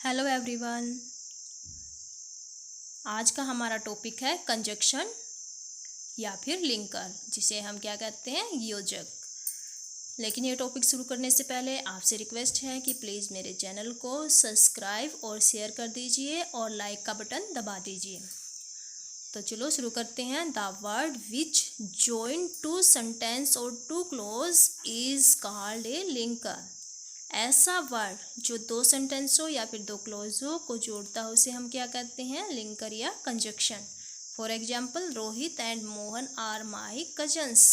Hello everyone. आज का हमारा टॉपिक है कंजक्शन या फिर लिंकर, जिसे हम क्या कहते हैं, योजक। लेकिन ये टॉपिक शुरू करने से पहले आपसे रिक्वेस्ट है कि प्लीज़ मेरे चैनल को सब्सक्राइब और शेयर कर दीजिए और लाइक का बटन दबा दीजिए। तो चलो शुरू करते हैं। The word which join two sentence और to close is called a linker. ऐसा वर्ड जो दो सेंटेंसों या फिर दो क्लोजों को जोड़ता है उसे हम क्या कहते हैं, लिंकर या conjunction. For example, Rohit and Mohan are my cousins.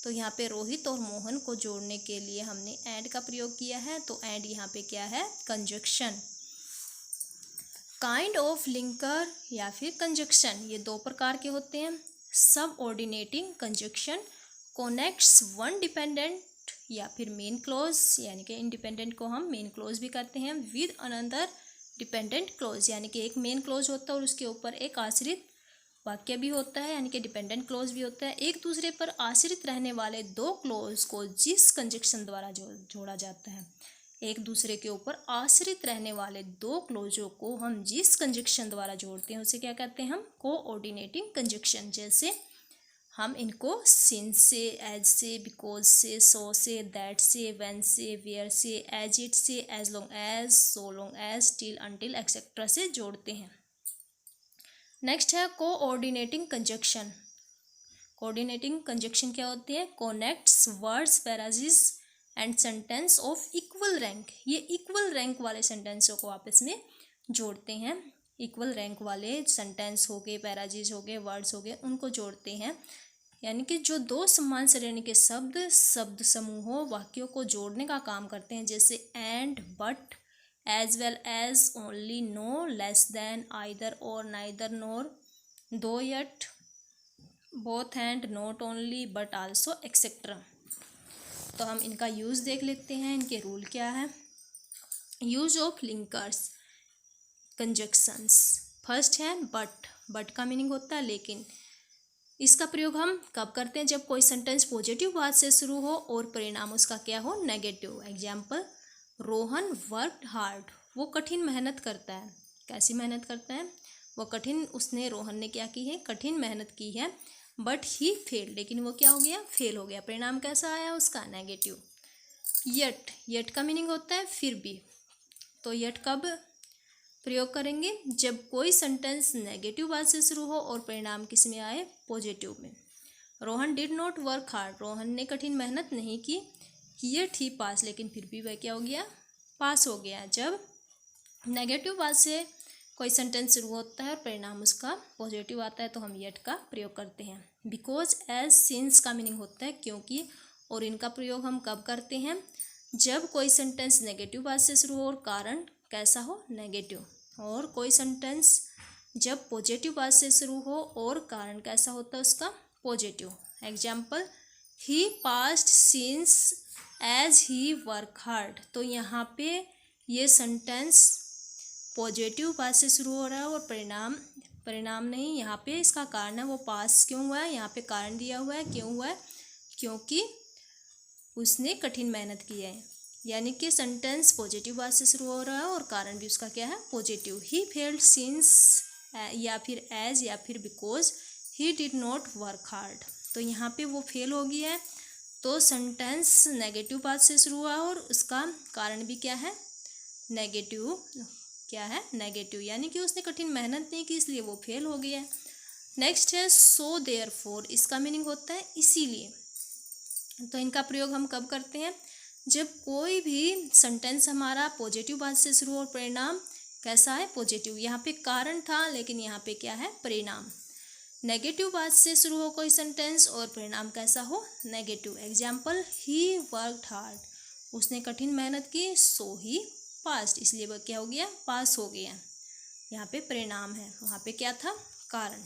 तो यहाँ पे रोहित और मोहन को जोड़ने के लिए हमने एंड का प्रयोग किया है, तो एंड यहाँ पे क्या है, कंजक्शन। काइंड ऑफ लिंकर या फिर कंजक्शन, ये दो प्रकार के होते हैं। सब ऑर्डिनेटिंग कंजक्शन कनेक्ट्स वन डिपेंडेंट या फिर मेन क्लोज, यानी कि इंडिपेंडेंट को हम मेन क्लोज भी कहते हैं, विद अनदर डिपेंडेंट क्लोज, यानी कि एक मेन क्लोज होता है और उसके ऊपर एक आश्रित वाक्य भी होता है, यानी कि डिपेंडेंट क्लोज भी होता है। एक दूसरे पर आश्रित रहने वाले दो क्लोज को जिस कंजक्शन द्वारा जोड़ा जाता है, एक दूसरे के ऊपर आश्रित रहने वाले दो क्लोजों को हम जिस कंजक्शन द्वारा जोड़ते हैं उसे क्या कहते हैं, हम कोऑर्डिनेटिंग कंजक्शन। जैसे हम इनको सिंस से, एज से, बिकॉज से, सो से, दैट से, व्हेन से, वेयर से, एज इट से, as long as, so long as, till, until, etcetera से जोड़ते हैं। नेक्स्ट है कोऑर्डिनेटिंग कंजक्शन। कोऑर्डिनेटिंग कंजक्शन क्या होती है, connects words, phrases and sentence of equal rank. ये इक्वल रैंक वाले सेंटेंसों को आपस में जोड़ते हैं। इक्वल रैंक वाले सेंटेंस हो गए, पैराजिस हो गए, वर्ड्स हो गए, उनको जोड़ते हैं। यानी कि जो दो समान श्रेणी के शब्द समूहों, वाक्यों को जोड़ने का काम करते हैं, जैसे and, but, as well as, only, no, less than, either or, neither nor, though yet, both and, not only, but also, etcetera. तो हम इनका यूज़ देख लेते हैं, इनके रूल क्या है। Use of linkers conjunctions. First है बट। बट का मीनिंग होता है लेकिन। इसका प्रयोग हम कब करते हैं, जब कोई सेंटेंस पॉजिटिव बात से शुरू हो और परिणाम उसका क्या हो, negative. Example, Rohan worked hard. वो कठिन मेहनत करता है। कैसी मेहनत करता है, वो कठिन, रोहन ने क्या की है, कठिन मेहनत की है। बट ही फेल, लेकिन वो क्या हो गया, फेल हो गया। परिणाम कैसा आया उसका, नेगेटिव। यट। यट का मीनिंग होता है फिर भी। तो यट कब प्रयोग करेंगे, जब कोई सेंटेंस नेगेटिव बात से शुरू हो और परिणाम किस में आए, पॉजिटिव में। Rohan did not work hard. Rohan ने कठिन मेहनत नहीं की। हियर ही पास, लेकिन फिर भी वह क्या हो गया, पास हो गया। जब नेगेटिव बात से कोई सेंटेंस शुरू होता है और परिणाम उसका पॉजिटिव आता है तो हम यट का प्रयोग करते हैं। बिकॉज, एज, सिंस का मीनिंग होता है क्योंकि, और इनका प्रयोग हम कब करते हैं, जब कोई सेंटेंस नेगेटिव बात से शुरू हो और कारण कैसा हो, नेगेटिव। और कोई सेंटेंस जब पॉजिटिव बात से शुरू हो और कारण कैसा होता है उसका, positive. Example, he passed since as he work hard. तो यहाँ पे ये सेंटेंस पॉजिटिव बात से शुरू हो रहा है और परिणाम नहीं, यहाँ पे इसका कारण है, वो पास क्यों हुआ है, यहाँ पे कारण दिया हुआ है, क्यों हुआ है, क्योंकि उसने कठिन मेहनत की है। यानी कि सेंटेंस पॉजिटिव बात से शुरू हो रहा है और कारण भी उसका क्या है, पॉजिटिव। ही फेल्ड सिंस, या फिर एज, या फिर because he did not work hard. तो यहाँ पे वो फेल हो गया है, तो सेंटेंस नेगेटिव बात से शुरू हुआ और उसका कारण भी क्या है, नेगेटिव। क्या है, नेगेटिव, यानी कि उसने कठिन मेहनत नहीं की इसलिए वो फेल हो गया। नेक्स्ट है सो देयरफॉर। इसका मीनिंग होता है इसीलिए। तो इनका प्रयोग हम कब करते हैं, जब कोई भी सेंटेंस हमारा पॉजिटिव बात से शुरू हो और परिणाम कैसा है, पॉजिटिव। यहाँ पे कारण था लेकिन यहाँ पे क्या है, परिणाम। नेगेटिव बात से शुरू हो कोई सेंटेंस और परिणाम कैसा हो, negative. Example, he worked hard. उसने कठिन मेहनत की, सो ही पास्ड, इसलिए वह क्या हो गया, पास हो गया। यहाँ पे परिणाम है, वहाँ पे क्या था, कारण।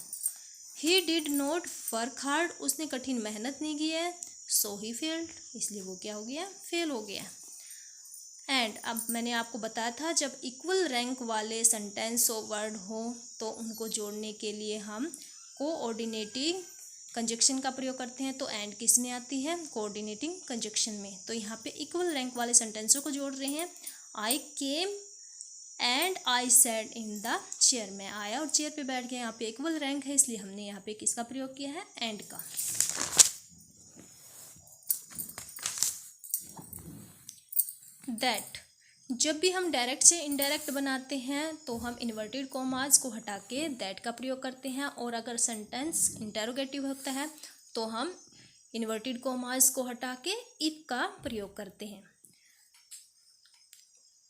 He did not work hard. उसने कठिन मेहनत नहीं की है, सो ही फेल्ड, इसलिए वो क्या हो गया, फेल हो गया। एंड अब मैंने आपको बताया था, जब इक्वल रैंक वाले सेंटेंस और वर्ड हो तो उनको जोड़ने के लिए हम कोऑर्डिनेटिंग कंजक्शन का प्रयोग करते हैं। तो एंड किस में आती है, कोऑर्डिनेटिंग कंजक्शन में। तो यहाँ पे इक्वल रैंक वाले सेंटेंसों को जोड़ रहे हैं। I came and I sat in the chair, मैं आया और चेयर पे बैठ गया। यहाँ पे इक्वल रैंक है इसलिए हमने यहाँ पे किसका प्रयोग किया है, एंड का। दैट, जब भी हम डायरेक्ट से इनडायरेक्ट बनाते हैं तो हम इन्वर्टेड कॉमास को हटा के दैट का प्रयोग करते हैं, और अगर सेंटेंस इंटेरोगेटिव होता है तो हम इन्वर्टेड कॉमास को हटा के इफ का प्रयोग करते हैं।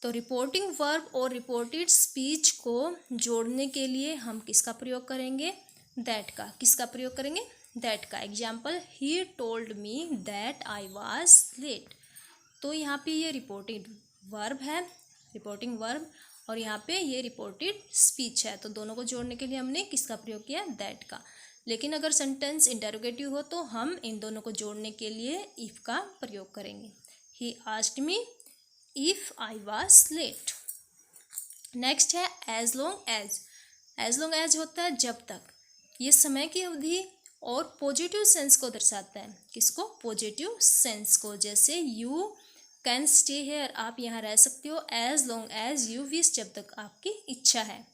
तो रिपोर्टिंग वर्ब और रिपोर्टेड स्पीच को जोड़ने के लिए हम किसका प्रयोग करेंगे, दैट का। किसका प्रयोग करेंगे, दैट का। Example, he told me that I was late. तो यहाँ पे ये रिपोर्टेड वर्ब है, रिपोर्टिंग वर्ब, और यहाँ पे ये रिपोर्टेड स्पीच है। तो दोनों को जोड़ने के लिए हमने किसका प्रयोग किया, दैट का। लेकिन अगर सेंटेंस इंटेरोगेटिव हो तो हम इन दोनों को जोड़ने के लिए इफ का प्रयोग करेंगे। He asked me if I was late. Next है as long as. As long as होता है जब तक, ये समय की अवधि और पॉजिटिव सेंस को दर्शाता है। किसको, पॉजिटिव सेंस को। जैसे यू कैन स्टे हेयर, आप यहाँ रह सकते हो as long as you wish, जब तक आपकी इच्छा है।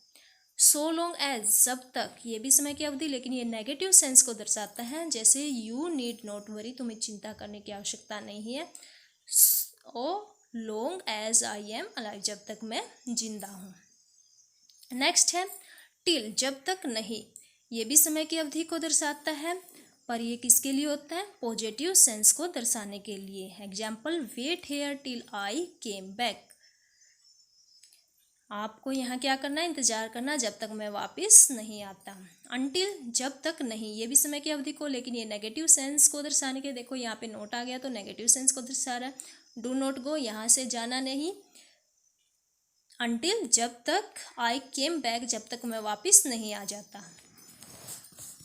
सो लॉन्ग एज, जब तक, ये भी समय की अवधि लेकिन ये नेगेटिव सेंस को दर्शाता है। जैसे यू नीड नॉट वरी, तुम्हें चिंता करने की आवश्यकता नहीं है। So long as I am alive, जब तक मैं जिंदा हूँ। नेक्स्ट है टिल, जब तक नहीं, ये भी समय की अवधि को दर्शाता है, पर ये किसके लिए होता है, पॉजिटिव सेंस को दर्शाने के लिए। Example, wait here till I came back. आपको यहाँ क्या करना है, इंतजार करना जब तक मैं वापस नहीं आता। अनटिल, जब तक नहीं, ये भी समय की अवधि को, लेकिन ये नेगेटिव सेंस को दर्शाने के, देखो यहाँ पे नोट आ गया तो नेगेटिव सेंस को दर्शा रहा है। डू नॉट गो, यहाँ से जाना नहीं। अनटिल, जब तक, आई केम बैक, जब तक मैं वापस नहीं आ जाता।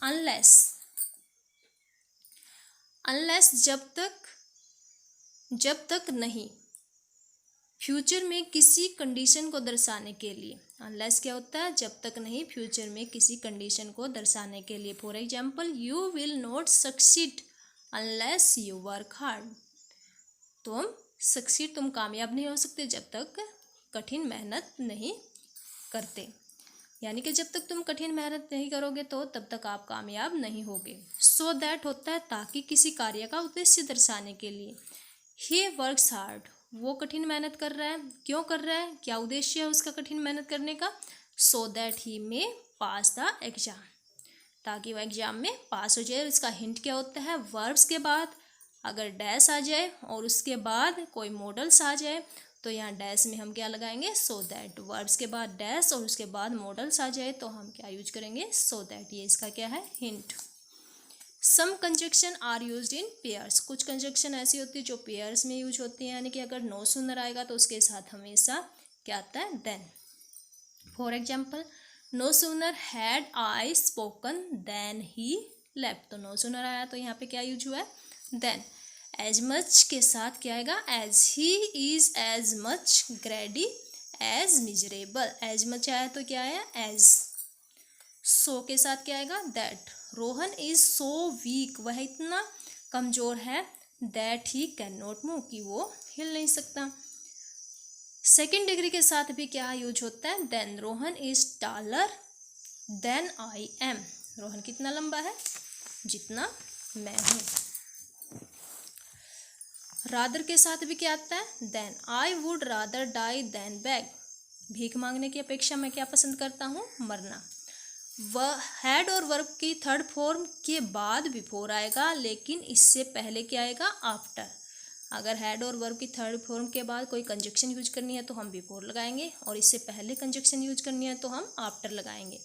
अनलेस, अनलेस जब तक नहीं, फ्यूचर में किसी कंडीशन को दर्शाने के लिए। अनलेस क्या होता है, जब तक नहीं, फ्यूचर में किसी कंडीशन को दर्शाने के लिए। For example, you will not succeed unless you work hard. तुम सक्सीड, तुम कामयाब नहीं हो सकते जब तक कठिन मेहनत नहीं करते। यानी कि जब तक तुम कठिन मेहनत नहीं करोगे तो तब तक आप कामयाब नहीं होगे। सो दैट होता है ताकि किसी कार्य का उद्देश्य दर्शाने के लिए। ही वर्क्स हार्ड, वो कठिन मेहनत कर रहा है। क्यों कर रहा है, क्या उद्देश्य है उसका कठिन मेहनत करने का। सो that he may pass the exam, ताकि वह एग्जाम में पास हो जाए। इसका हिंट क्या होता है, वर्ब्स के बाद अगर डैश आ जाए और उसके बाद कोई मॉडल्स आ जाए तो यहाँ डैश में हम क्या लगाएंगे, सो दैट। वर्ब्स के बाद डैश और उसके बाद मॉडल्स आ जाए तो हम क्या यूज करेंगे, सो दैट। ये इसका क्या है, hint. Some conjunction are used in pairs, कुछ कंजक्शन ऐसी होती है जो पेयर्स में यूज होती है, यानी कि अगर नो सूनर आएगा तो उसके साथ हमेशा क्या आता है, than. For example, no sooner had I spoken than he left, तो नो सूनर आया तो यहाँ पे क्या यूज हुआ है, देन। एज मच के साथ क्या आएगा, as he is as much greedy as miserable. As much आया तो क्या आया, एज। सो के साथ क्या आएगा, that. Rohan is so weak, वह इतना कमजोर है, that he can not move, कि वो हिल नहीं सकता। सेकेंड डिग्री के साथ भी क्या यूज होता है, than. Rohan is taller than I am, Rohan कितना लंबा है, जितना मैं हूँ। रादर के साथ भी क्या आता है, than. I would rather die than beg, भीख मांगने की अपेक्षा मैं क्या पसंद करता हूँ, मरना। वह हैड और वर्ब की थर्ड फॉर्म के बाद बिफोर आएगा, लेकिन इससे पहले क्या आएगा, आफ्टर। अगर हैड और वर्ब की थर्ड फॉर्म के बाद कोई कंजक्शन यूज करनी है तो हम बिफोर लगाएंगे, और इससे पहले कंजक्शन यूज करनी है तो हम आफ्टर लगाएंगे।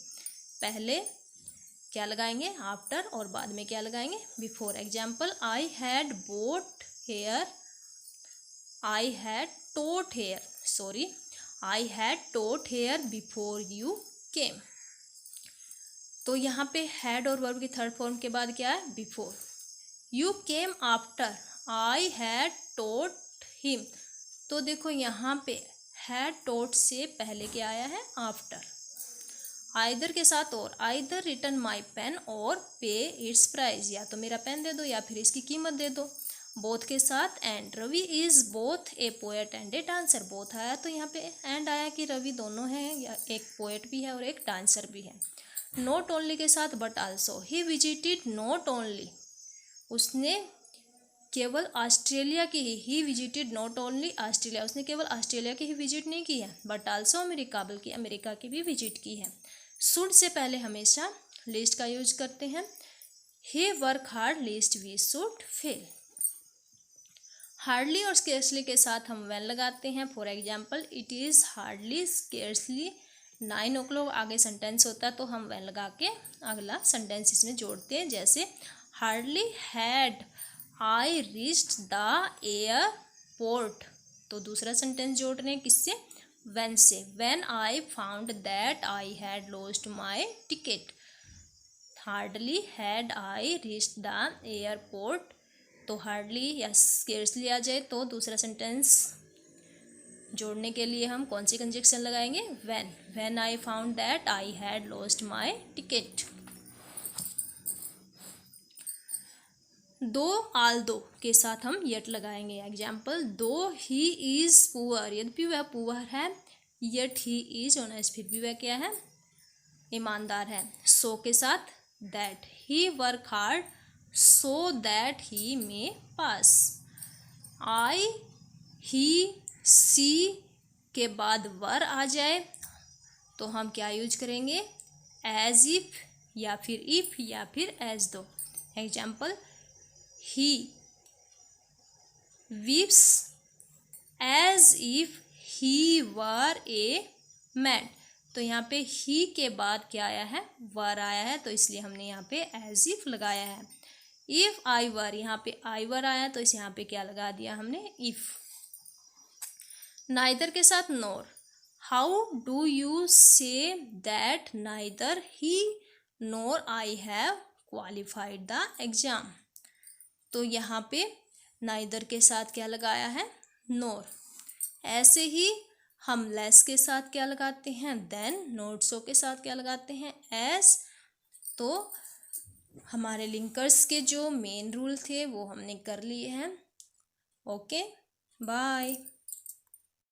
पहले क्या लगाएंगे, आफ्टर, और बाद में क्या लगाएंगे, before. Example, I had bought here, I had taught here, sorry, I had taught here before you came. तो यहाँ पे हैड और वर्ब की थर्ड फॉर्म के बाद क्या है, before. You came after I had taught him, तो देखो यहाँ पे हैड टोट से पहले क्या आया है, आफ्टर। आइदर के साथ और, आइदर रिटर्न माई पेन और पे इट्स प्राइस, या तो मेरा पेन दे दो या फिर इसकी कीमत दे दो। बोथ के साथ and, Ravi is both a poet and a dancer, both आया तो यहाँ पे एंड आया कि रवि दोनों हैं, या एक पोएट भी है और एक डांसर भी है। नॉट ओनली के साथ but also, he visited not only, उसने केवल ऑस्ट्रेलिया की he visited not only Australia, उसने केवल ऑस्ट्रेलिया की ही विजिट नहीं की है, बट आल्सो अमेरिका, बल्कि अमेरिका की भी विजिट की है। शुड से पहले हमेशा लिस्ट का यूज करते हैं। He work hard lest we should fail. Hardly और स्केर्सली के साथ हम व्हेन लगाते हैं। For example, it is hardly scarcely 9 o'clock, आगे सेंटेंस होता है तो हम व्हेन लगा के अगला सेंटेंस इसमें जोड़ते हैं। जैसे hardly had I reached the airport, तो दूसरा सेंटेंस जोड़ रहे हैं किससे, व्हेन से। When I found that I had lost my ticket, hardly had I reached the airport, तो हार्डली या स्केर्सली आ जाए तो दूसरा सेंटेंस जोड़ने के लिए हम कौन सी कंजक्शन लगाएंगे, when. When I found that I had lost my ticket. दो आल्दो के साथ हम येट लगाएंगे। एग्जाम्पल, दो ही इज पुअर, यद्यपि वह पुअर है, येट ही इज ऑनेस्ट, फिर भी वह क्या है, ईमानदार है। सो के साथ that, he work hard so that he may pass. I, he, she के बाद वर आ जाए तो हम क्या यूज करेंगे, एज इफ या फिर इफ या फिर as though. Example, he weeps as if he were a man, तो यहाँ पे ही के बाद क्या आया है, वर आया है, तो इसलिए हमने यहाँ पे एज इफ लगाया है। इफ आई वर, यहाँ पे आई वर आया तो इस यहाँ पे क्या लगा दिया हमने, इफ। नाइदर के साथ nor, how do you say that neither he nor I have qualified the exam, तो यहाँ पे नाइदर के साथ क्या लगाया है, नोर। ऐसे ही हम लेस के साथ क्या लगाते हैं, देन। नॉट सो के साथ क्या लगाते हैं, एस। तो हमारे लिंकर्स के जो मेन रूल थे वो हमने कर लिए हैं। Okay, bye.